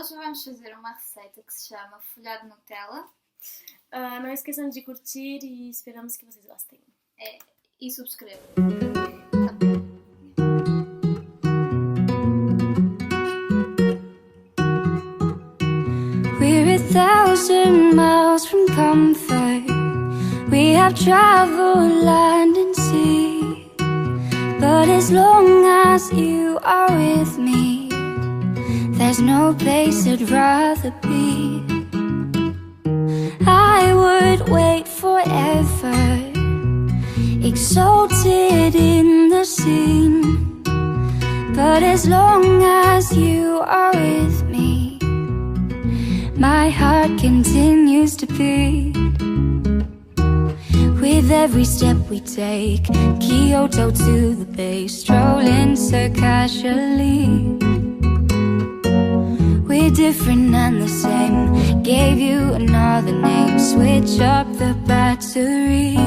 Hoje vamos fazer uma receita que se chama folhado Nutella. Não esqueçam de curtir e esperamos que vocês gostem. E subscrevam. We're 1,000 miles from comfort. We have traveled land and sea. But as long as you are with me, there's no place I'd rather be. I would wait forever, exalted in the scene. But as long as you are with me, my heart continues to beat. With every step we take, Kyoto to the bay, strolling so casually. We're different and the same, gave you another name, switch up the battery.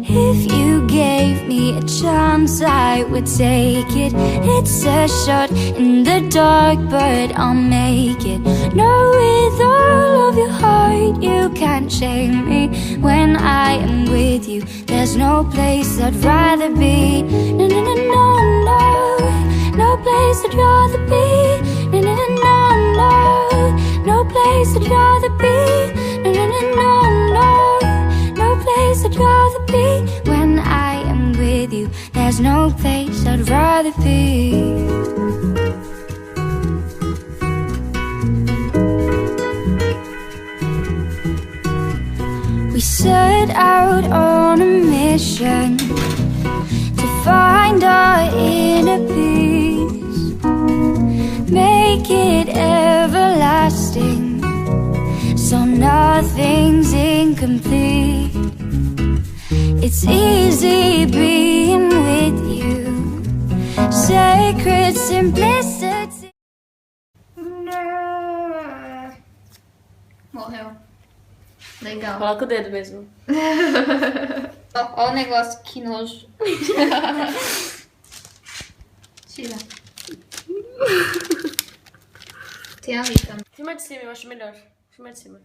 If you gave me a chance, I would take it. It's a shot in the dark, but I'll make it. No, with all of your heart, you can't shame me. When I am with you, there's no place I'd rather be. No, no, no, no, no, no place I'd rather be. No, no, no, no, no, no place I'd rather be. No, no, no, no, no, no place I'd rather be. When I am with you, there's no place I'd rather be. We set out on a mission to find our inner peace, make it everlasting, so nothing's incomplete. It's easy being with you, sacred simplicity. Morreu. Legal. Coloca o dedo mesmo. Ó o negócio, que nojo. Tira. Tem ali também. Filma de cima, eu acho melhor. Filma de cima.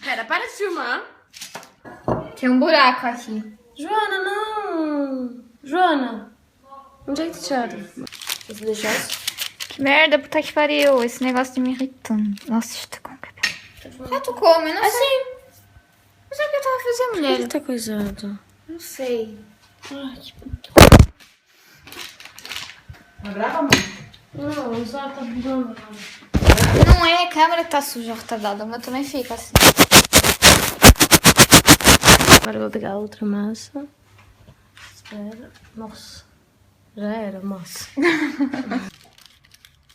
Pera, para de filmar. Tem um buraco aqui. Joana, não! Joana! Onde é que tu tiraram? Você deixou isso? Que merda, puta que pariu. Esse negócio tá me irritando. Nossa, está com o cabelo. Ah, tu come, eu não sei. Mas é o que eu tava fazendo, mulher? Ele tá coisado. Não sei. Ai, que... Não grava, amor? Não, só tá filmando. Não é a câmera que tá suja, retardada. Mas também fica assim. Agora eu vou pegar outra massa. Espera. Nossa. Já era, massa.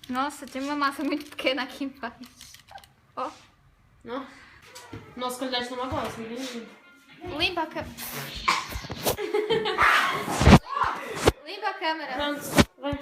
Nossa, tem uma massa muito pequena aqui embaixo. Ó. Não. Nossa, qualidade tá uma bosta, ninguém. Limpa a câmera. Limpa a câmera. Pronto, vai.